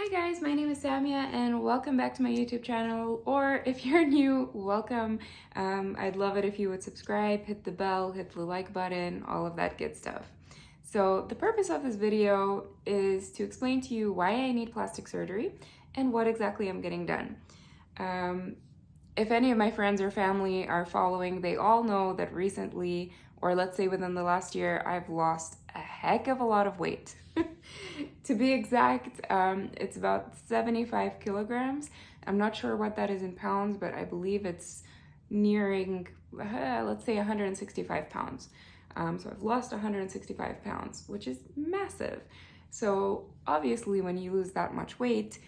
Hi guys, my name is Samia and welcome back to my YouTube channel, or if you're new, welcome. I'd love it if you would subscribe, hit the bell, hit the like button, all of that good stuff. So the purpose of this video is to explain to you why I need plastic surgery and what exactly I'm getting done. If any of my friends or family are following, they all know that recently, or let's say within the last year, I've lost a heck of a lot of weight. To be exact, it's about 75 kilograms. I'm not sure what that is in pounds, but I believe it's nearing, let's say 165 pounds. So I've lost 165 pounds, which is massive. So obviously when you lose that much weight,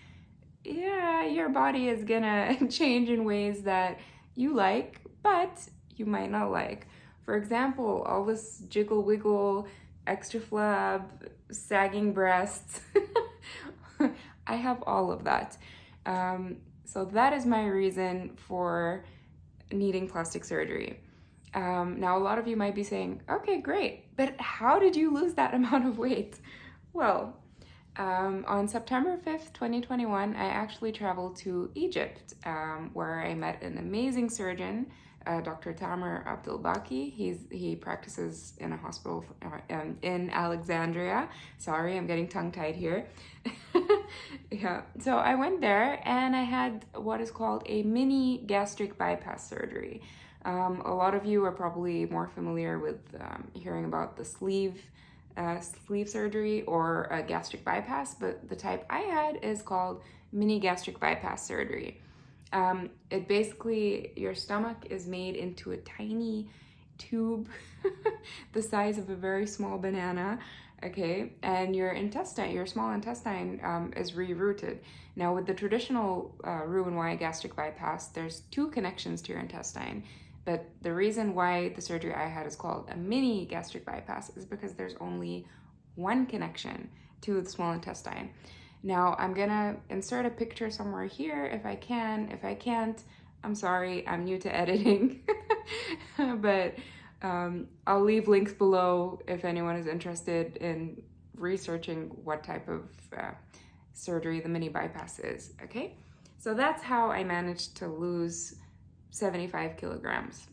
yeah, your body is gonna change in ways that you like, but you might not like. For example, all this jiggle wiggle, extra flab, sagging breasts. I have all of that. So that is my reason for needing plastic surgery. Now, a lot of you might be saying, okay, great, but how did you lose that amount of weight? Well, on September 5th, 2021, I actually traveled to Egypt, where I met an amazing surgeon, Dr. Tamer Abdelbaki. He practices in a hospital in Alexandria. Sorry, I'm getting tongue-tied here. Yeah, so I went there and I had what is called a mini gastric bypass surgery. A lot of you are probably more familiar with hearing about the sleeve surgery or a gastric bypass, but the type I had is called mini gastric bypass surgery. It basically, your stomach is made into a tiny tube the size of a very small banana, okay, and your small intestine is rerouted. Now with the traditional Roux-en-Y gastric bypass, there's two connections to your intestine. But the reason why the surgery I had is called a mini gastric bypass is because there's only one connection to the small intestine. Now, I'm gonna insert a picture somewhere here if I can. If I can't, I'm sorry, I'm new to editing. But I'll leave links below if anyone is interested in researching what type of surgery the mini bypass is, okay? So that's how I managed to lose 75 kilograms,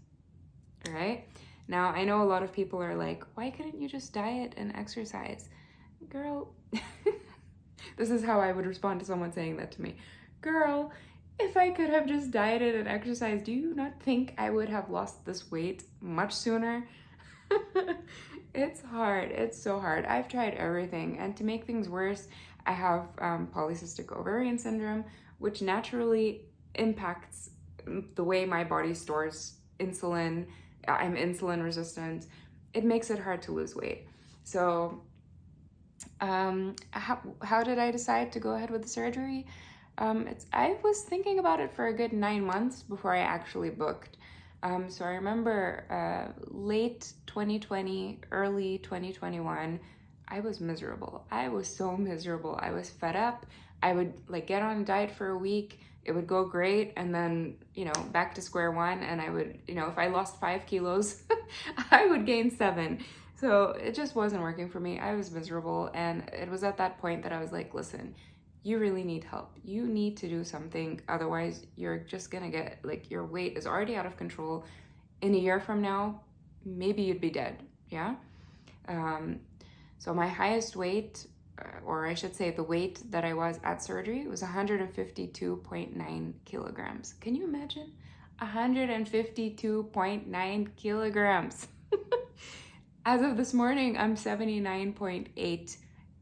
right? Now, I know a lot of people are like, why couldn't you just diet and exercise? Girl, this is how I would respond to someone saying that to me. Girl, if I could have just dieted and exercised, do you not think I would have lost this weight much sooner? It's hard. It's so hard. I've tried everything. And to make things worse, I have polycystic ovarian syndrome, which naturally impacts the way my body stores insulin. I'm insulin resistant. It makes it hard to lose weight. So how did I decide to go ahead with the surgery? I was thinking about it for a good 9 months before I actually booked. So I remember late 2020, early 2021, I was miserable. I was so miserable. I was fed up. I would like get on a diet for a week. It would go great, and then, back to square one, and I would, if I lost 5 kilos, I would gain 7. So it just wasn't working for me. I was miserable, and it was at that point that I was like, listen, you really need help. You need to do something, otherwise you're just gonna get, your weight is already out of control. In a year from now, maybe you'd be dead, yeah? So my highest weight, or I should say the weight that I was at surgery, was 152.9 kilograms. Can you imagine? 152.9 kilograms. As of this morning, I'm 79.8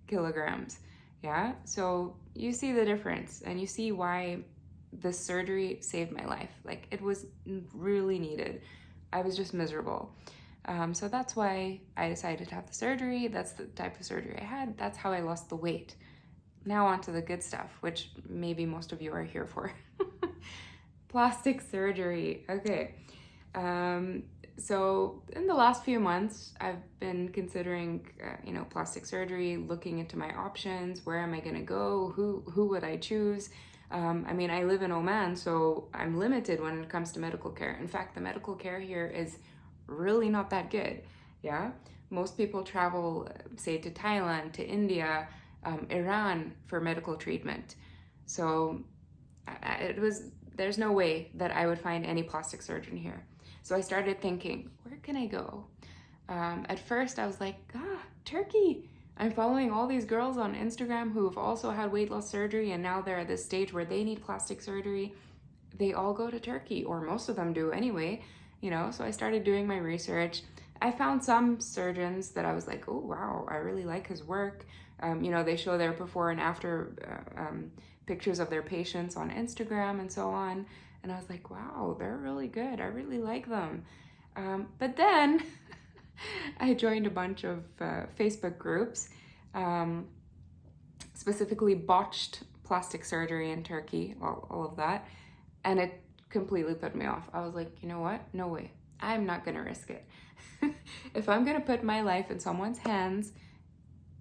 kilograms. Yeah, so you see the difference, and you see why this surgery saved my life. It was really needed. I was just miserable. So that's why I decided to have the surgery. That's the type of surgery I had. That's how I lost the weight. Now on to the good stuff, which maybe most of you are here for. Plastic surgery. Okay. So in the last few months, I've been considering, plastic surgery, looking into my options. Where am I going to go? Who would I choose? I live in Oman, so I'm limited when it comes to medical care. In fact, the medical care here is really not that good. Yeah, most people travel, say, to Thailand, to India, Iran for medical treatment. So there's no way that I would find any plastic surgeon here. So I started thinking, where can I go? At first I was like, Turkey. I'm following all these girls on Instagram who have also had weight loss surgery, and now they're at this stage where they need plastic surgery. They all go to Turkey, or most of them do anyway, so I started doing my research. I found some surgeons that I was like, oh wow, I really like his work. They show their before and after pictures of their patients on Instagram and so on, and I was like, wow, they're really good, I really like them. But then I joined a bunch of Facebook groups, specifically botched plastic surgery in Turkey, all of that, and it completely put me off. I was like, you know what? No way. I'm not going to risk it. If I'm going to put my life in someone's hands,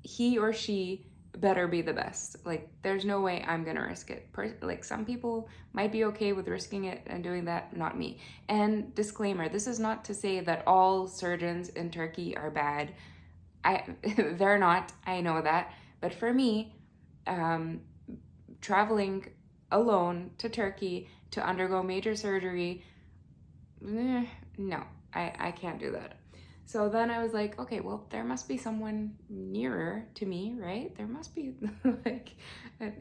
he or she better be the best. Like, there's no way I'm going to risk it. Like, some people might be okay with risking it and doing that, not me. And disclaimer, this is not to say that all surgeons in Turkey are bad. They're not, I know that. But for me, traveling alone to Turkey to undergo major surgery, no, I can't do that. So then I was like, okay, well, there must be someone nearer to me, right? There must be, like,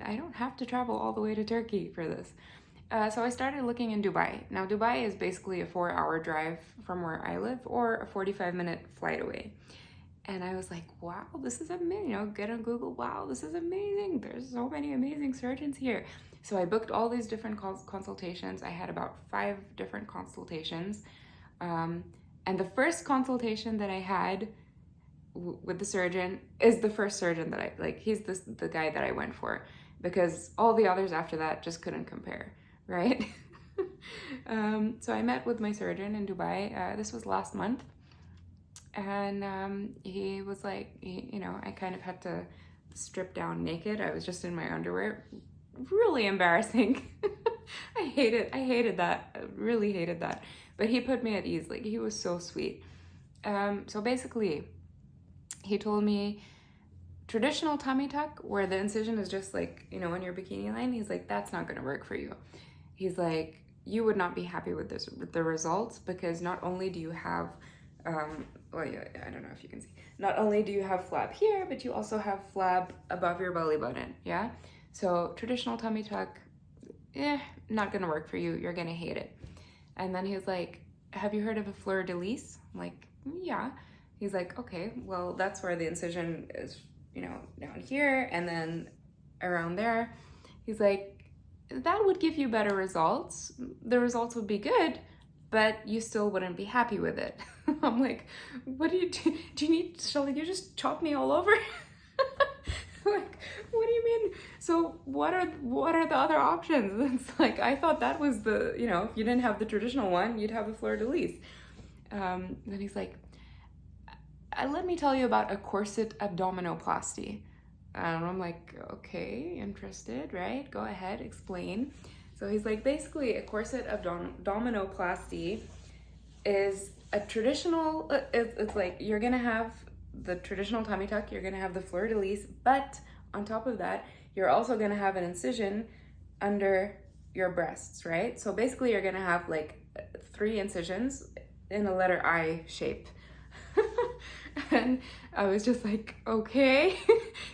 I don't have to travel all the way to Turkey for this. So I started looking in Dubai. Now, Dubai is basically a 4-hour drive from where I live, or a 45-minute flight away. And I was like, wow, this is amazing. Get on Google, wow, this is amazing. There's so many amazing surgeons here. So I booked all these different consultations. I had about 5 different consultations. And the first consultation that I had with the surgeon is the first surgeon that I, like, he's the guy that I went for, because all the others after that just couldn't compare, right? So I met with my surgeon in Dubai. This was last month. And he was like, I kind of had to strip down naked. I was just in my underwear. Really embarrassing. I hated that. I really hated that. But he put me at ease. Like, he was so sweet. So basically, he told me traditional tummy tuck, where the incision is just like, in your bikini line. He's like, that's not going to work for you. He's like, you would not be happy with the results, because not only do you have, well, yeah, I don't know if you can see. Not only do you have flab here, but you also have flab above your belly button. Yeah. So traditional tummy tuck, not gonna work for you. You're gonna hate it. And then he's like, have you heard of a fleur-de-lis? I'm like, yeah. He's like, okay, well, that's where the incision is, down here and then around there. He's like, that would give you better results. The results would be good, but you still wouldn't be happy with it. I'm like, what do you do? Shall you just chop me all over? Like, what do you mean? So what are the other options? It's like, I thought that was the, if you didn't have the traditional one, you'd have a fleur-de-lis. Then he's like, let me tell you about a corset abdominoplasty. And I'm like, okay, interested, right? Go ahead, explain. So he's like, basically a corset abdominoplasty is a traditional, it's like, you're gonna have the traditional tummy tuck, you're gonna have the fleur-de-lis, but on top of that, you're also gonna have an incision under your breasts, right? So basically you're gonna have like 3 incisions in a letter I shape. And I was just like, okay.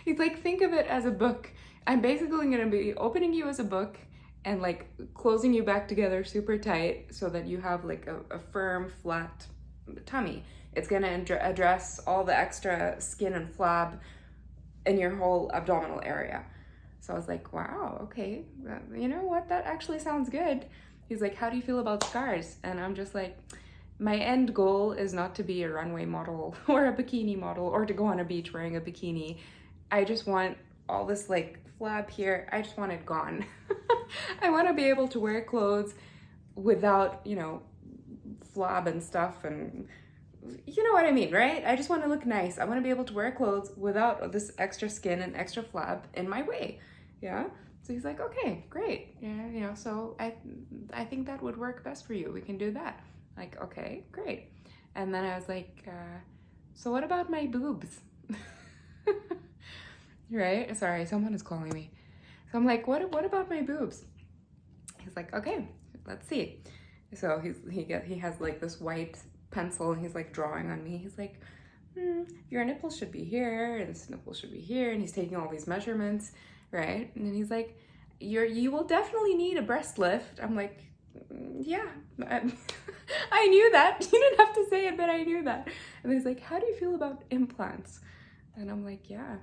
He's like, think of it as a book. I'm basically gonna be opening you as a book and like closing you back together super tight so that you have like a firm, flat tummy. It's gonna address all the extra skin and flab in your whole abdominal area. So I was like, wow, okay, you know what, that actually sounds good. He's like, how do you feel about scars? And I'm just like, my end goal is not to be a runway model or a bikini model or to go on a beach wearing a bikini. I just want all this like flab here, I just want it gone. I want to be able to wear clothes without, flab and stuff, and you know what I mean, right? I just want to look nice. I want to be able to wear clothes without this extra skin and extra flab in my way. Yeah. So he's like, okay, great. Yeah, so I think that would work best for you. We can do that. Like, okay, great. And then I was like, so what about my boobs? right? Sorry, someone is calling me. So I'm like, what about my boobs? He's like, okay, let's see. So he has like this white pencil and he's like drawing on me. He's like, your nipples should be here and this nipple should be here. And he's taking all these measurements, right? And then he's like, you will definitely need a breast lift. I'm like, yeah, I knew that. You didn't have to say it, but I knew that. And he's like, how do you feel about implants? And I'm like, yeah,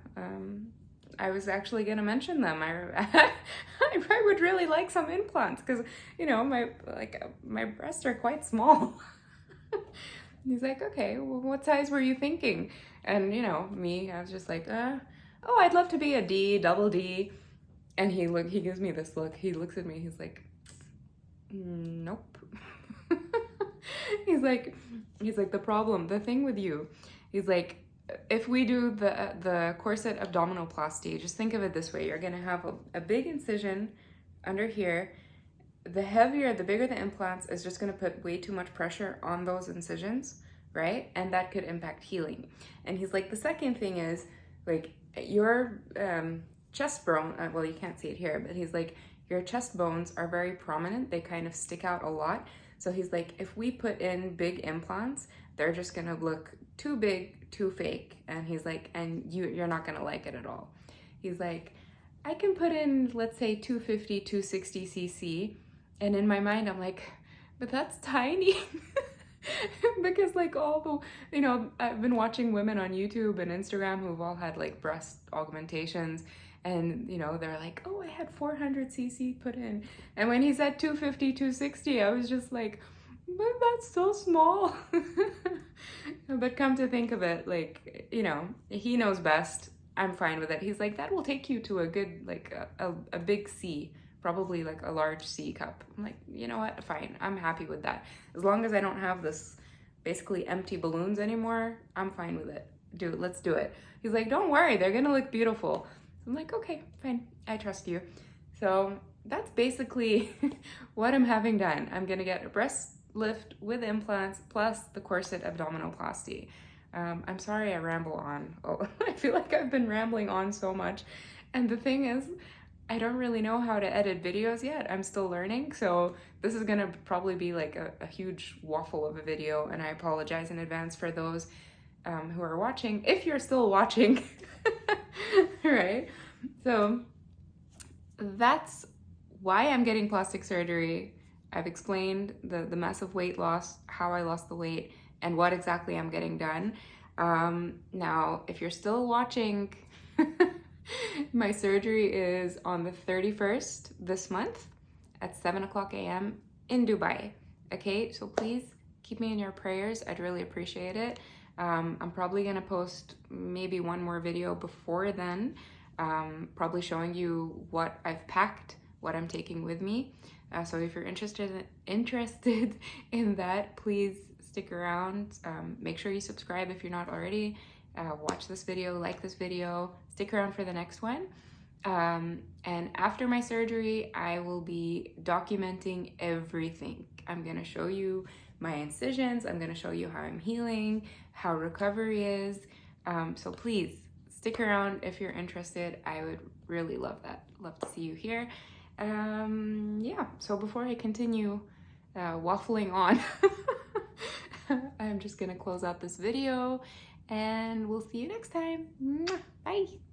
I was actually gonna mention them. I would really like some implants because, you know, my breasts are quite small. He's like, okay, well, what size were you thinking? And, you know, me, I was just like, oh, I'd love to be a D, double D. And he gives me this look. He looks at me. He's like, nope. He's like, the thing with you, he's like, if we do the corset abdominoplasty, just think of it this way. You're going to have a big incision under here. The bigger the implants is just going to put way too much pressure on those incisions, right? And that could impact healing. And he's like, the second thing is, like, your chest bone, well, you can't see it here, but he's like, your chest bones are very prominent. They kind of stick out a lot. So he's like, if we put in big implants, they're just going to look too big, too fake. And he's like, and you're not going to like it at all. He's like, I can put in, let's say 250, 260 cc. And in my mind, I'm like, but that's tiny. Because like all the, you know, I've been watching women on YouTube and Instagram who've all had like breast augmentations. And, you know, they're like, oh, I had 400 cc put in. And when he said 250, 260, I was just like, but that's so small. But come to think of it, like, you know, he knows best. I'm fine with it. He's like, that will take you to a good, like a big C, probably like a large C cup. I'm like, you know what? Fine. I'm happy with that. As long as I don't have this basically empty balloons anymore, I'm fine with it. Let's do it. He's like, don't worry. They're going to look beautiful. I'm like, okay, fine. I trust you. So that's basically what I'm having done. I'm going to get a breast lift with implants plus the corset abdominoplasty. I'm sorry I ramble on. Oh, I feel like I've been rambling on so much. And the thing is, I don't really know how to edit videos yet. I'm still learning. So this is going to probably be like a huge waffle of a video. And I apologize in advance for those who are watching, if you're still watching. Right? So that's why I'm getting plastic surgery. I've explained the massive weight loss, how I lost the weight, and what exactly I'm getting done. Now, if you're still watching, my surgery is on the 31st this month at 7:00 a.m. in Dubai. Okay, so please keep me in your prayers. I'd really appreciate it. I'm probably gonna post maybe one more video before then, probably showing you what I've packed, what I'm taking with me. So if you're interested in that, please stick around. Make sure you subscribe if you're not already. Watch this video, like this video, stick around for the next one. And after my surgery, I will be documenting everything. I'm gonna show you my incisions. I'm gonna show you how I'm healing, how recovery is. So please stick around if you're interested. I would really love that. Love to see you here. Yeah, so before I continue waffling on, I'm just gonna close out this video and we'll see you next time. Bye.